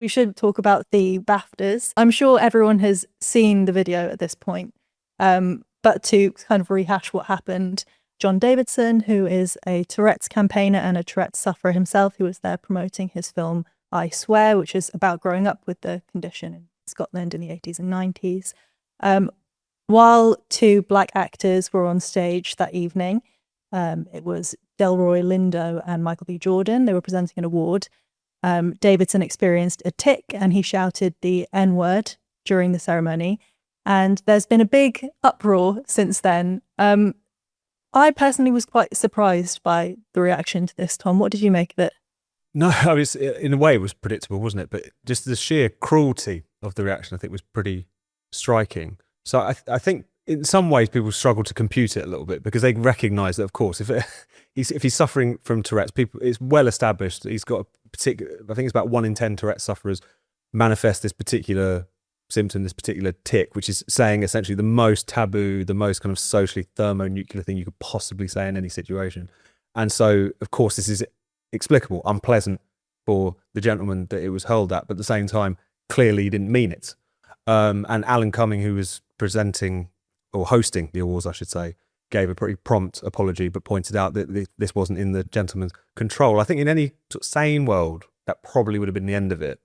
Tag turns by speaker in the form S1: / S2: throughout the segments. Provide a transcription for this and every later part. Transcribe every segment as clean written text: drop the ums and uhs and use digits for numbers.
S1: We should talk about the BAFTAs. I'm sure everyone has seen the video at this point, but to kind of rehash what happened, John Davidson, who is a Tourette's campaigner and a Tourette's sufferer himself, who was there promoting his film I Swear, which is about growing up with the condition in Scotland in the 80s and 90s. While two black actors were on stage that evening, it was Delroy Lindo and Michael B. Jordan. They were presenting an award. Davidson experienced a tic and he shouted the N-word during the ceremony. And there's been a big uproar since then. I personally was quite surprised by the reaction to this, Tom. What did you make of it?
S2: No, I was, in a way, it was predictable, wasn't it? But just the sheer cruelty of the reaction, I think, was pretty striking. So I think in some ways people struggle to compute it a little bit because they recognise that, of course, if he's suffering from Tourette's, it's well established that he's got a particular, I think it's about 1 in 10 Tourette's sufferers manifest this particular symptom, this particular tic, which is saying essentially the most taboo, the most kind of socially thermonuclear thing you could possibly say in any situation. And so, of course, this is explicable, unpleasant for the gentleman that it was hurled at, but at the same time, clearly he didn't mean it. And Alan Cumming, who was presenting or hosting the awards, I should say, gave a pretty prompt apology, but pointed out that this wasn't in the gentleman's control. I think in any sort of sane world, that probably would have been the end of it.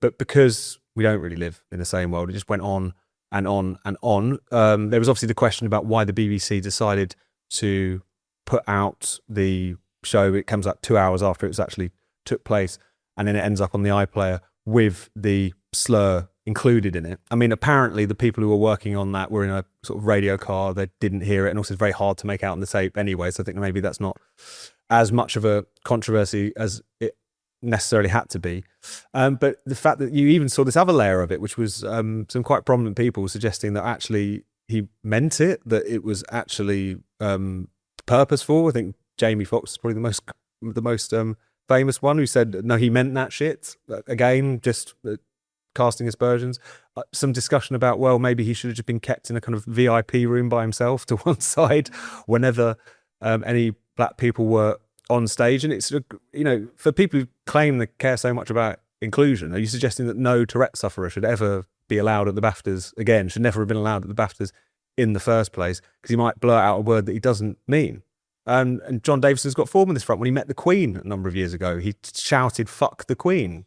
S2: But because we don't really live in the same world, it just went on and on and on. There was obviously the question about why the BBC decided to put out the show. It comes out 2 hours after it was actually took place, and then it ends up on the iPlayer with the slur included in it. I mean, apparently the people who were working on that were in a sort of radio car. They didn't hear it, and also it's very hard to make out on the tape anyway, so I think maybe that's not as much of a controversy as it necessarily had to be. But the fact that you even saw this other layer of it, which was some quite prominent people suggesting that actually he meant it, that it was actually purposeful. I think Jamie Foxx is probably the most famous one, who said no, he meant that shit. Again, just casting aspersions. Some discussion about, well, maybe he should have just been kept in a kind of VIP room by himself to one side whenever any black people were on stage. And it's, you know, for people who claim they care so much about inclusion, are you suggesting that no Tourette sufferer should ever be allowed at the BAFTAs again, should never have been allowed at the BAFTAs in the first place, because he might blurt out a word that he doesn't mean? And John Davidson's got form on this front. When he met the Queen a number of years ago, he shouted, "Fuck the Queen."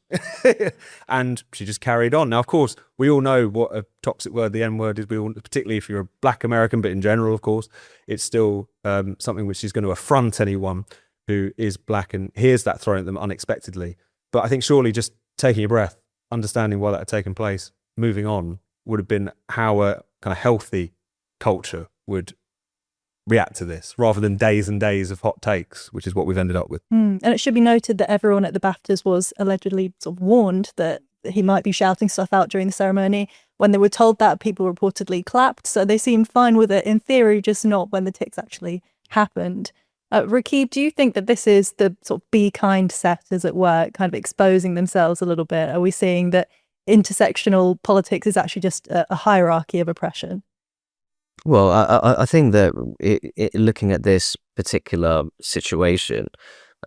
S2: And she just carried on. Now, of course, we all know what a toxic word the N-word is. We all, particularly if you're a black American, but in general, of course, it's still something which is going to affront anyone who is black and hears that thrown at them unexpectedly. But I think surely just taking a breath, understanding why that had taken place, moving on, would have been how a kind of healthy culture would react to this, rather than days and days of hot takes, which is what we've ended up with.
S1: And it should be noted that everyone at the BAFTAs was allegedly sort of warned that he might be shouting stuff out during the ceremony. When they were told that, people reportedly clapped, so they seemed fine with it in theory, just not when the tics actually happened. Rakib, do you think that this is the sort of be kind set, as it were, kind of exposing themselves a little bit? Are we seeing that intersectional politics is actually just a hierarchy of oppression?
S3: Well, I think that looking at this particular situation,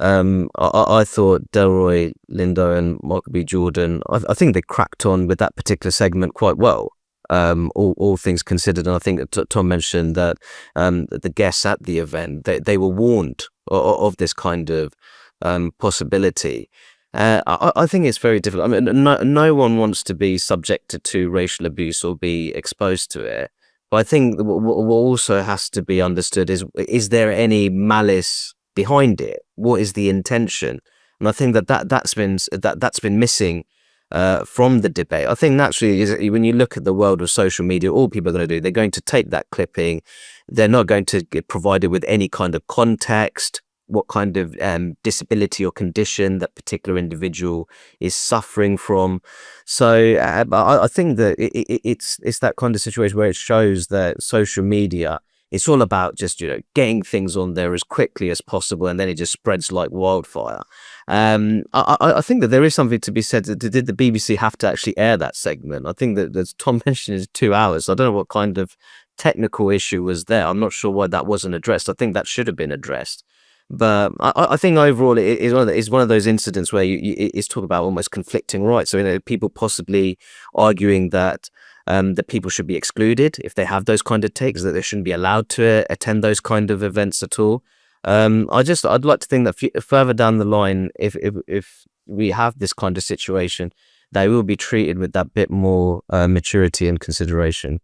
S3: I thought Delroy Lindo and Michael B. Jordan, I think they cracked on with that particular segment quite well, all things considered. And I think that Tom mentioned that the guests at the event, they were warned of this kind of possibility. I think it's very difficult. I mean, no one wants to be subjected to racial abuse or be exposed to it. But I think what also has to be understood is there any malice behind it? What is the intention? And I think that's been missing from the debate. I think naturally, when you look at the world of social media, all people are going to do, they're going to take that clipping. They're not going to get provided with any kind of context, what kind of disability or condition that particular individual is suffering from. So I think that it's that kind of situation where it shows that social media, it's all about just, getting things on there as quickly as possible, and then it just spreads like wildfire. I think that there is something to be said. Did the BBC have to actually air that segment? I think that, as Tom mentioned, is 2 hours. I don't know what kind of technical issue was there. I'm not sure why that wasn't addressed. I think that should have been addressed. But I think overall it is one of those incidents where it's talk about almost conflicting rights. So people possibly arguing that that people should be excluded if they have those kind of takes, that they shouldn't be allowed to attend those kind of events at all. I'd like to think that further down the line, if we have this kind of situation, they will be treated with that bit more maturity and consideration.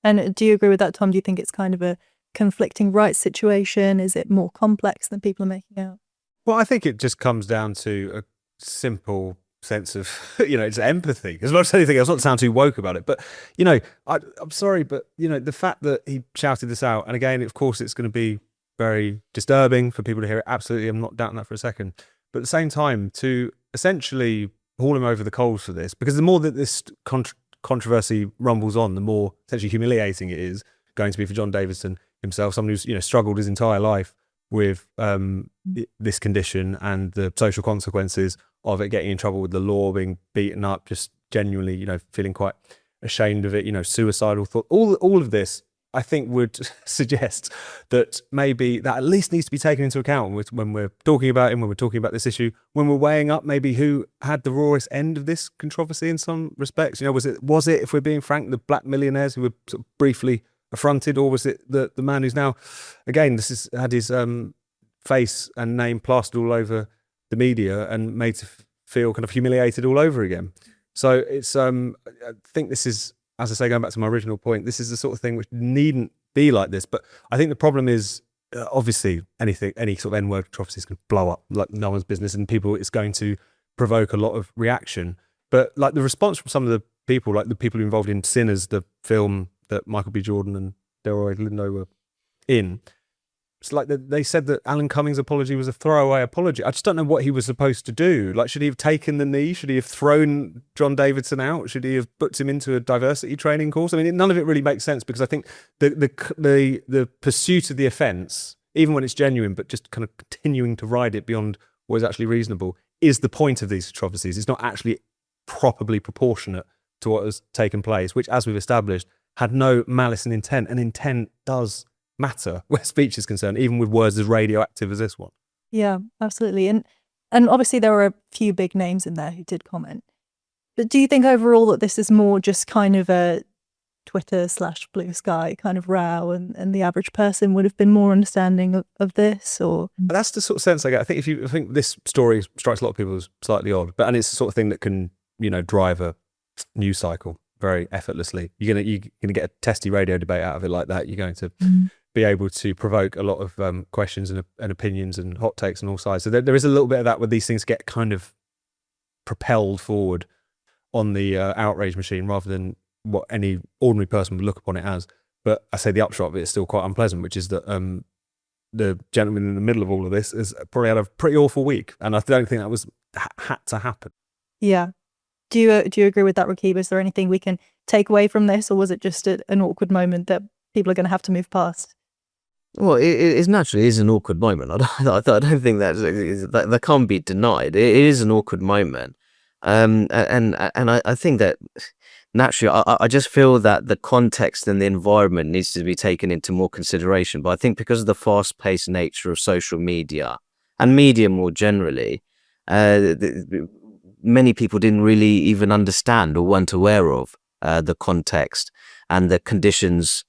S1: And do you agree with that, Tom? Do you think it's kind of a conflicting rights situation? Is it more complex than people are making out?
S2: Well, I think it just comes down to a simple sense of, it's empathy as much as anything else. Not to sound too woke about it, but I'm sorry, but the fact that he shouted this out, and again, of course, it's going to be very disturbing for people to hear it. Absolutely, I'm not doubting that for a second. But at the same time, to essentially haul him over the coals for this, because the more that this controversy rumbles on, the more essentially humiliating it is going to be for John Davidson himself, someone who's struggled his entire life with this condition and the social consequences of it, getting in trouble with the law, being beaten up, just genuinely feeling quite ashamed of it, suicidal thought, all of this I think would suggest that maybe that at least needs to be taken into account when we're talking about him, when we're talking about this issue, when we're weighing up maybe who had the rawest end of this controversy in some respects. Was it, if we're being frank, the black millionaires who were sort of briefly affronted, or was it the man who's now, again, had his face and name plastered all over the media and made to feel kind of humiliated all over again? So it's I think this is, as I say, going back to my original point, this is the sort of thing which needn't be like this. But I think the problem is, obviously, any sort of N-word controversy is going to blow up like no one's business, and it's going to provoke a lot of reaction. But like the response from some of the people, like the people involved in Sinners, the film that Michael B. Jordan and Delroy Lindo were in, it's like they said that Alan Cummings' apology was a throwaway apology. I just don't know what he was supposed to do. Like, should he have taken the knee? Should he have thrown John Davidson out? Should he have booked him into a diversity training course? I mean, none of it really makes sense, because I think the pursuit of the offence, even when it's genuine, but just kind of continuing to ride it beyond what is actually reasonable, is the point of these controversies. It's not actually properly proportionate to what has taken place, which, as we've established, had no malice and intent. And intent does matter where speech is concerned, even with words as radioactive as this one.
S1: Yeah, absolutely. And obviously there were a few big names in there who did comment. But do you think overall that this is more just kind of a Twitter/blue sky kind of row, and the average person would have been more understanding of this? Or
S2: that's the sort of sense I get. I think this story strikes a lot of people as slightly odd, and it's the sort of thing that can drive a news cycle very effortlessly. You're gonna get a testy radio debate out of it like that. You're going to be able to provoke a lot of questions and opinions and hot takes on all sides. So there is a little bit of that where these things get kind of propelled forward on the outrage machine rather than what any ordinary person would look upon it as. But I say the upshot of it is still quite unpleasant, which is that the gentleman in the middle of all of this has probably had a pretty awful week, and I don't think that was had to happen.
S1: Yeah. Do you agree with that, Rakib? Is there anything we can take away from this, or was it just an awkward moment that people are going to have to move past?
S3: Well, it naturally is an awkward moment. I don't think that can't be denied. It is an awkward moment, and I think that naturally, I just feel that the context and the environment needs to be taken into more consideration. But I think because of the fast-paced nature of social media and media more generally, many people didn't really even understand or weren't aware of the context and the conditions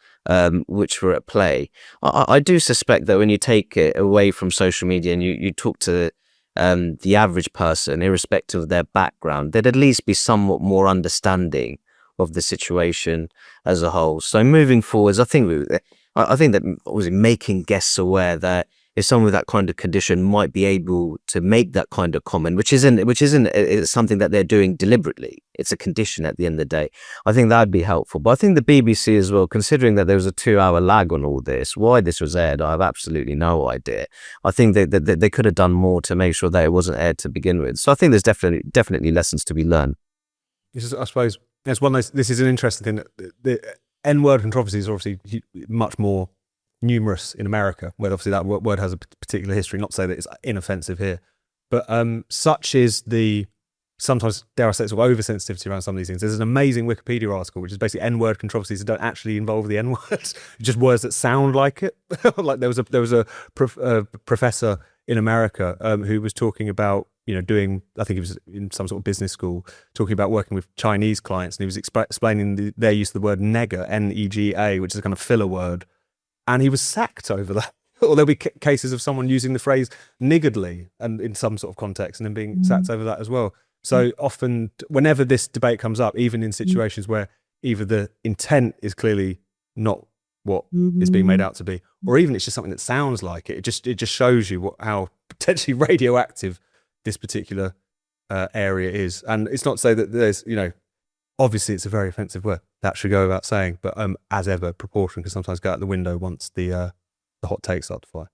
S3: which were at play. I do suspect that when you take it away from social media and you talk to the average person, irrespective of their background, they'd at least be somewhat more understanding of the situation as a whole. So moving forwards, I think that was making guests aware that if someone with that kind of condition might be able to make that kind of comment, which isn't it's something that they're doing deliberately. It's a condition at the end of the day. I think that'd be helpful. But I think the BBC as well, considering that there was a 2-hour lag on all this, why this was aired, I have absolutely no idea. I think that they could have done more to make sure that it wasn't aired to begin with. So I think there's definitely lessons to be learned.
S2: I suppose it's one of those. This is an interesting thing. The N-word controversies are obviously much more numerous in America, where obviously that word has a particular history. Not to say that it's inoffensive here, but such is the sometimes, dare I say, sort of oversensitivity around some of these things. There's an amazing Wikipedia article, which is basically N-word controversies that don't actually involve the N-word, just words that sound like it. Like there was a professor in America who was talking about, doing, I think he was in some sort of business school, talking about working with Chinese clients, and he was explaining their use of the word nega, N-E-G-A, which is a kind of filler word, and he was sacked over that. Or there'll be cases of someone using the phrase niggardly and in some sort of context and then being sacked over that as well. So often, whenever this debate comes up, even in situations where either the intent is clearly not what is being made out to be, or even it's just something that sounds like it, it just shows you how potentially radioactive this particular area is. And it's not to say that there's, obviously it's a very offensive word. That should go without saying. But as ever, proportion can sometimes go out the window once the hot takes start to fly.